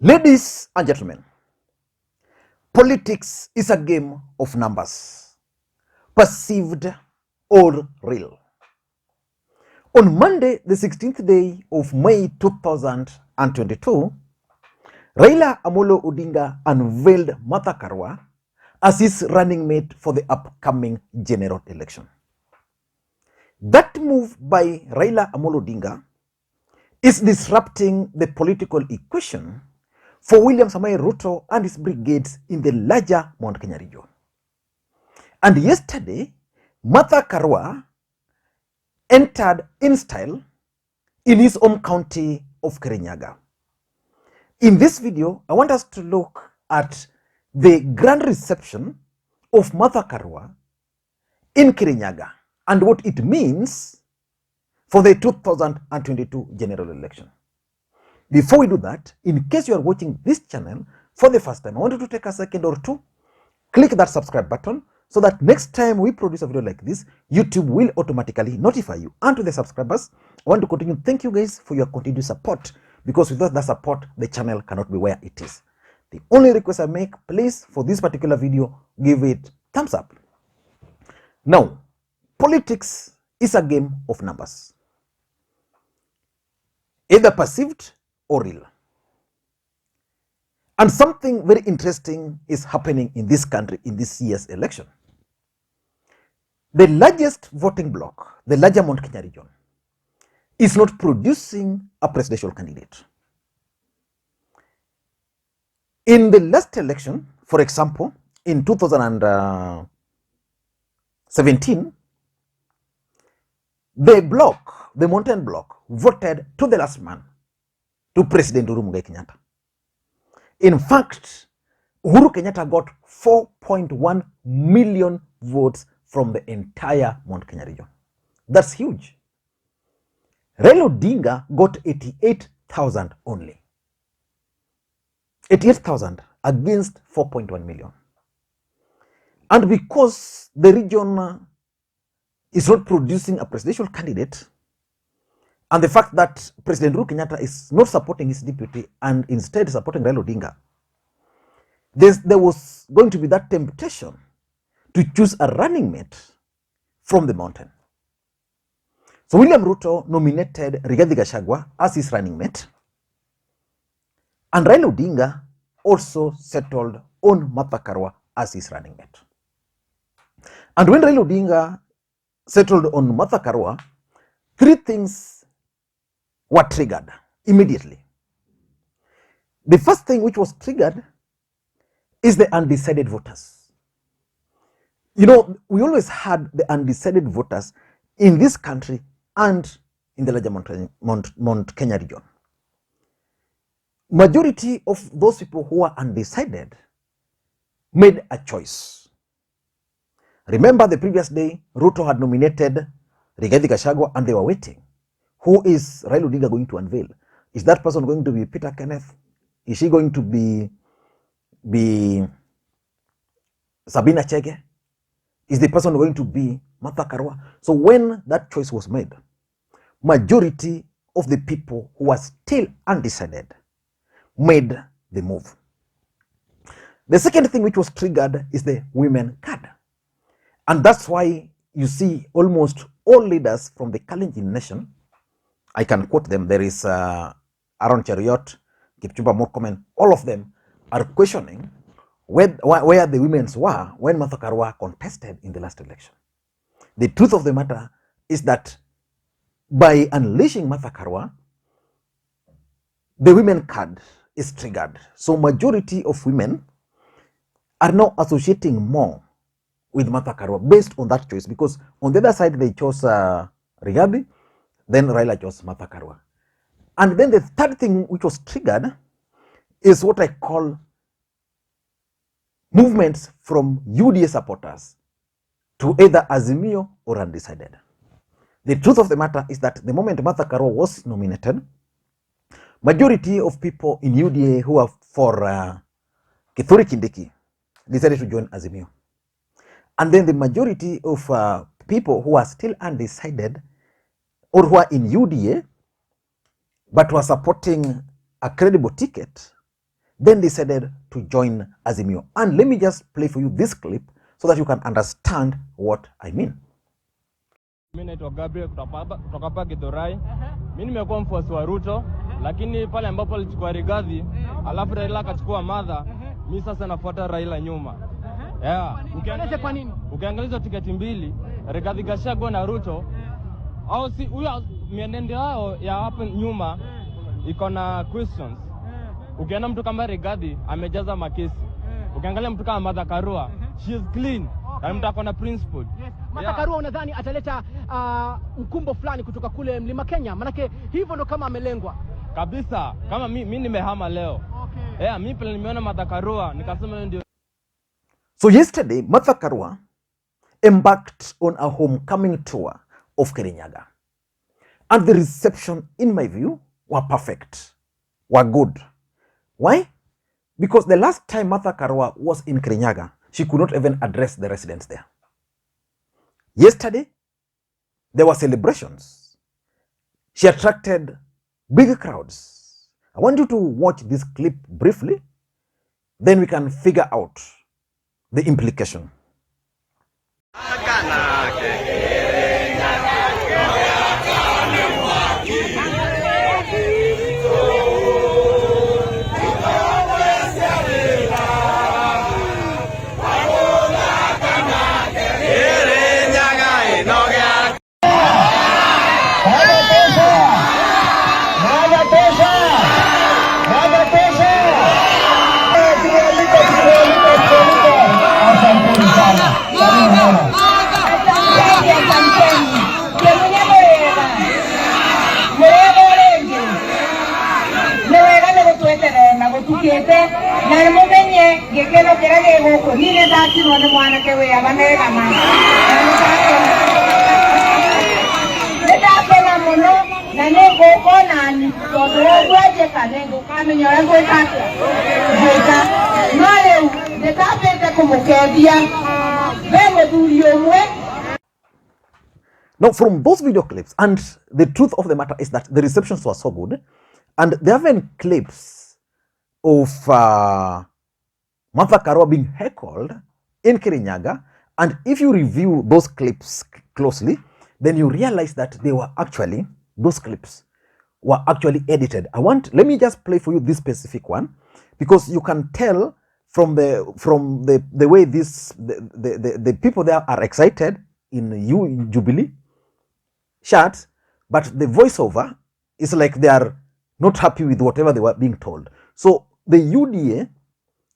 Ladies and gentlemen, politics is a game of numbers, perceived or real. On Monday, the 16th day of May 2022, Raila Amolo Odinga unveiled Martha Karua as his running mate for the upcoming general election. That move by Raila Amolo Odinga is disrupting the political equation for William Samoei Ruto and his brigades in the larger Mount Kenya region. And yesterday, Martha Karua entered in style in his home county of Kirinyaga. In this video, I want us to look at the grand reception of Martha Karua in Kirinyaga and what it means for the 2022 general election. Before we do that, in case you are watching this channel for the first time, I want you to take a second or two, click that subscribe button so that next time we produce a video like this, YouTube will automatically notify you. And to the subscribers, I want to continue. Thank you guys for your continued support, because without that support, the channel cannot be where it is. The only request I make, please, for this particular video, give it thumbs up. Now, politics is a game of numbers, either perceived or real. And something very interesting is happening in this country in this year's election. The largest voting bloc, the larger Mount Kenya region, is not producing a presidential candidate. In the last election, for example, in 2017, the bloc, the mountain bloc, voted to the last man, to President Uhuru Kenyatta. In fact, Uhuru Kenyatta got 4.1 million votes from the entire Mount Kenya region. That's huge. Raila Odinga got 88,000 only. 88,000 against 4.1 million. And because the region is not producing a presidential candidate, and the fact that President Uhuru Kenyatta is not supporting his deputy and instead supporting Raila Odinga, there was going to be that temptation to choose a running mate from the mountain. So William Ruto nominated Rigathi Gachagua as his running mate, and Raila Odinga also settled on Martha Karua as his running mate. And when Raila Odinga settled on Martha Karua, three things were triggered immediately. The first thing which was triggered is the undecided voters. You know, we always had the undecided voters in this country and in the larger Mount Kenya region. Majority of those people who are undecided made a choice. Remember the previous day, Ruto had nominated Rigathi Gachagua and they were waiting. Who is Raila Odinga going to unveil? Is that person going to be Peter Kenneth? Is she going to be Sabina Chege? Is the person going to be Martha Karua? So when that choice was made, majority of the people who are still undecided made the move. The second thing which was triggered is the women card. And that's why you see almost all leaders from the Kalenjin nation, I can quote them. There is Aaron Cheriot, Kipchumba Murkomen, all of them are questioning where the women were when Martha Karua contested in the last election. The truth of the matter is that by unleashing Martha Karua, the women card is triggered. So majority of women are now associating more with Martha Karua based on that choice, because on the other side they chose Rigathi, then Raila chose Martha Karua. And then the third thing which was triggered is what I call movements from UDA supporters to either Azimio or undecided. The truth of the matter is that the moment Martha Karua was nominated, majority of people in UDA who are for Kithure Kindiki decided to join Azimio. And then the majority of people who are still undecided or who are in UDA but were supporting a credible ticket then decided to join Azimio. And let me just play for you this clip so that you can understand what I mean. Mimi naitwa Gabriel kutoka hapa Githurai. Mimi nimekuwa mfuasi wa Ruto, lakini pale ambapo alichukua Rigathi, alafu Raila akachukua Martha, mimi sasa nafuata Raila nyuma. Ukiangalia kwa nini? Ukiangalia tiketi mbili, Rigathi Gachagua na Ruto, au si huyo mienendo yao ya hapo nyuma iko na questions. Ukiona mtu kama Rigathi amejaza makesi. Ukiangalia mtu kama Martha Karua, she is clean. Na mtu akona principle. Yes. Martha Karua unadhani ataleta mkumbo fulani kutoka kule Mlima Kenya? Manake hivyo ndo kama amelengwa. Kabisa. Kama mimi nimehama leo. Okay. Mimi pale nimeona Martha Karua nikasema ndio. So yesterday, Martha Karua embarked on a homecoming tour of Kirinyaga. And the reception, in my view, were perfect, were good. Why? Because the last time Martha Karua was in Kirinyaga, she could not even address the residents there. Yesterday, there were celebrations. She attracted big crowds. I want you to watch this clip briefly, then we can figure out the implication. Now, from those video clips, and the truth of the matter is that the receptions were so good, and there have been clips of Martha Karua being heckled in Kirinyaga, and if you review those clips closely, then you realize that those clips were actually edited. Let me just play for you this specific one, because you can tell from the way the people there are excited in Jubilee shirts, but the voiceover is like they are not happy with whatever they were being told. So the UDA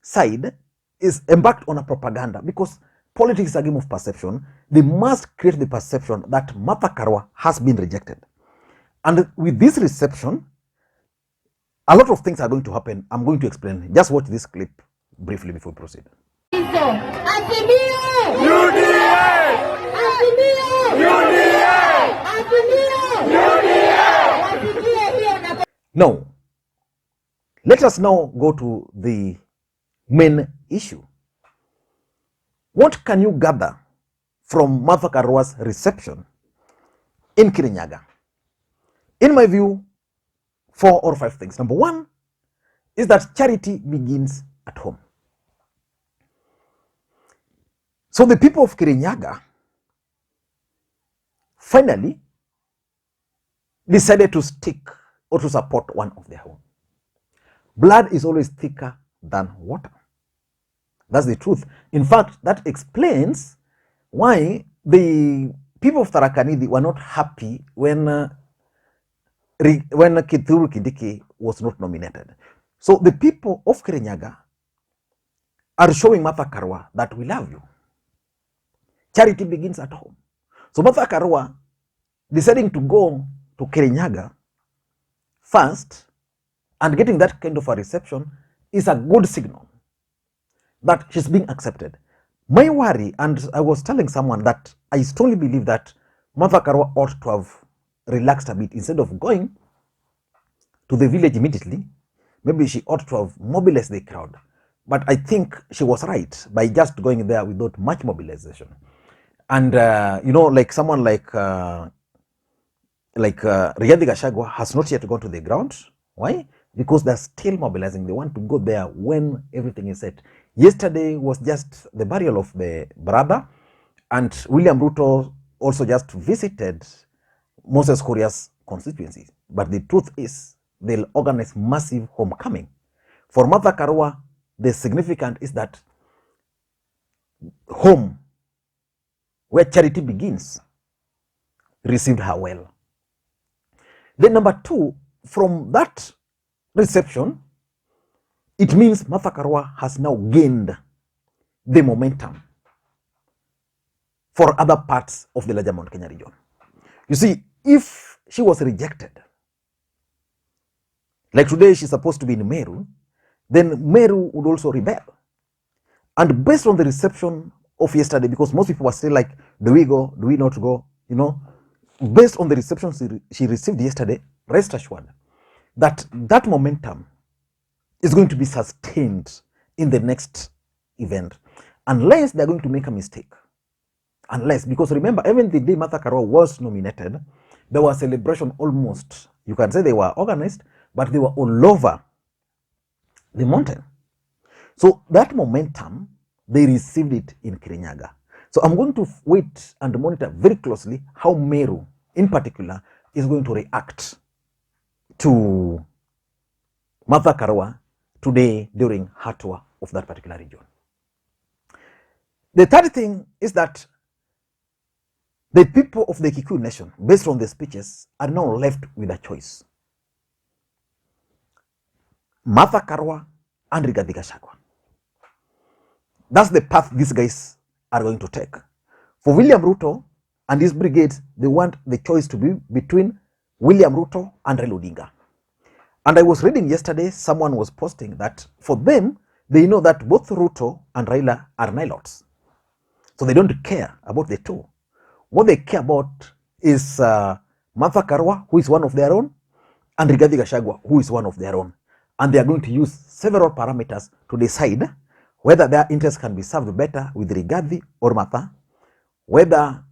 side is embarked on a propaganda, because politics is a game of perception. They must create the perception that Martha Karua has been rejected. And with this reception, a lot of things are going to happen. I'm going to explain. Just watch this clip briefly before we proceed. Now, let us now go to the main issue. What can you gather from Martha Karua's reception in Kirinyaga? In my view, 4 or 5 things. Number 1 is that charity begins at home. So the people of Kirinyaga finally decided to stick or to support one of their own. Blood is always thicker than water. That's the truth. In fact, that explains why the people of Tharaka Nithi were not happy when Kithure Kindiki was not nominated. So the people of Kirinyaga are showing Martha Karua that we love you. Charity begins at home. So Martha Karua deciding to go to Kirinyaga first and getting that kind of a reception is a good signal that she's being accepted. My worry, and I was telling someone that I strongly believe that Martha Karua ought to have relaxed a bit. Instead of going to the village immediately, maybe she ought to have mobilized the crowd. But I think she was right by just going there without much mobilization. And like someone like Rigathi Gachagua has not yet gone to the ground. Why? because they're still mobilizing. They want to go there when everything is set. Yesterday was just the burial of the brother, and William Ruto also just visited Moses Kuria's constituency. But the truth is, they'll organize massive homecoming. For Martha Karua, the significant is that home, where charity begins, received her well. Then number two, from that reception, it means Martha Karua has now gained the momentum for other parts of the larger Mount Kenya region. You see, if she was rejected, like today she's supposed to be in Meru, then Meru would also rebel. And based on the reception of yesterday, because most people were still like, do we go, do we not go, you know, based on the reception she received yesterday, rest assured that that momentum is going to be sustained in the next event, unless they're going to make a mistake. Unless, because remember, even the day Martha Karua was nominated, there was celebration almost, you can say they were organized, but they were all over the mountain. So that momentum, they received it in Kirinyaga. So I'm going to wait and monitor very closely how Meru, in particular, is going to react to Martha Karua today during her tour of that particular region. The third thing is that the people of the Kikuyu nation, based on the speeches, are now left with a choice. Martha Karua and Rigathi Gachagua. That's the path these guys are going to take. For William Ruto and his brigades, they want the choice to be between William Ruto and Raila Odinga. And I was reading yesterday, someone was posting that for them, they know that both Ruto and Raila are nilots. So they don't care about the two. What they care about is Martha Karua, who is one of their own, and Rigathi Gachagua, who is one of their own. And they are going to use several parameters to decide whether their interests can be served better with Rigathi or Martha, whether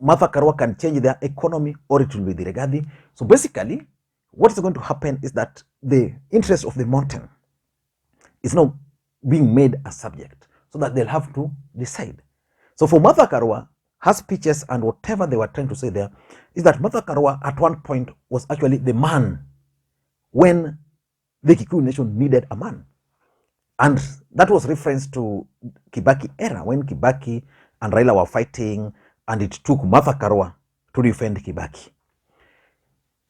Martha Karua can change their economy or it will be the Rigathi. So basically, what is going to happen is that the interest of the mountain is now being made a subject so that they'll have to decide. So for Martha Karua, her speeches and whatever they were trying to say there is that Martha Karua at one point was actually the man when the Kikuyu nation needed a man. And that was reference to Kibaki era, when Kibaki and Raila were fighting and it took Martha Karua to defend Kibaki.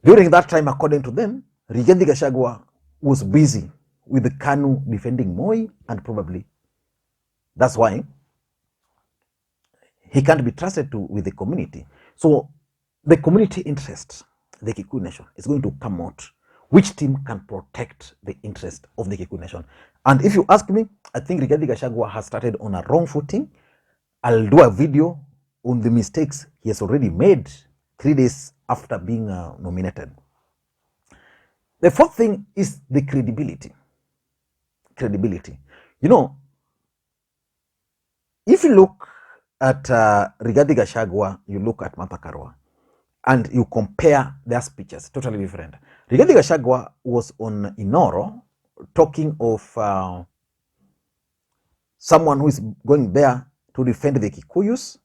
During that time, according to them, Rigathi Gachagua was busy with the KANU defending Moi, and probably that's why he can't be trusted with the community. So the community interest, the Kikuyu nation, is going to come out. Which team can protect the interest of the Kikuyu nation? And if you ask me, I think Rigathi Gachagua has started on a wrong footing. I'll do a video on the mistakes he has already made 3 days after being nominated. The fourth thing is the credibility. Credibility. You know, if you look at Rigathi Gachagua, you look at Martha Karua, and you compare their speeches, totally different. Rigathi Gachagua was on Inoro talking of someone who is going there to defend the Kikuyus,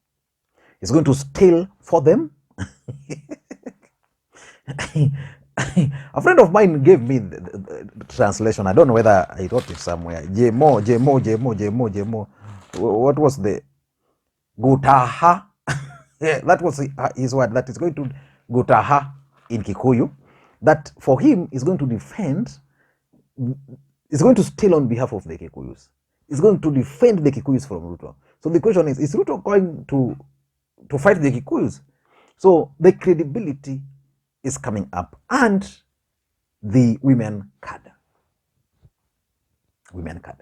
is going to steal for them. A friend of mine gave me the translation. I don't know whether I wrote it somewhere. Jemo. What was the Gutaha? That was his word. That is going to Gutaha in Kikuyu. That for him is going to defend, is going to steal on behalf of the Kikuyus. Is going to defend the Kikuyus from Ruto. So the question is Ruto going to fight the Kikuyus? So the credibility is coming up, and the women card. Women card.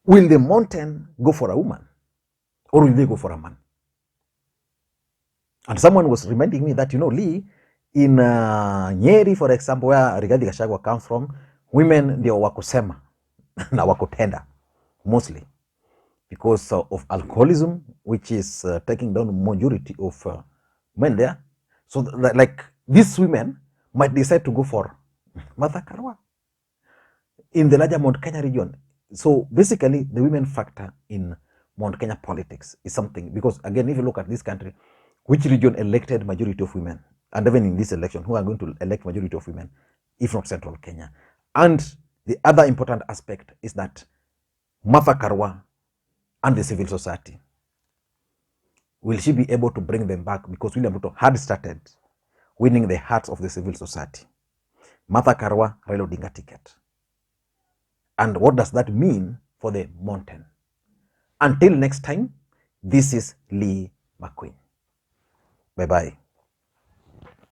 Will the mountain go for a woman, or will they go for a man? And someone was reminding me that, you know, Lee, in Nyeri, for example, where Rigathi Gachagua comes from, women ndio wakusema na wakutenda mostly because of alcoholism, which is taking down majority of men there. So like these women might decide to go for Martha Karua in the larger Mount Kenya region. So basically, the women factor in Mount Kenya politics is something, because again, if you look at this country, which region elected majority of women, and even in this election, who are going to elect majority of women, if not central Kenya? And the other important aspect is that Martha Karua and the civil society, will she be able to bring them back? Because William Ruto had started winning the hearts of the civil society. Martha Karua, Raila Odinga ticket. And what does that mean for the mountain? Until next time, this is Lee Makwiny. Bye-bye.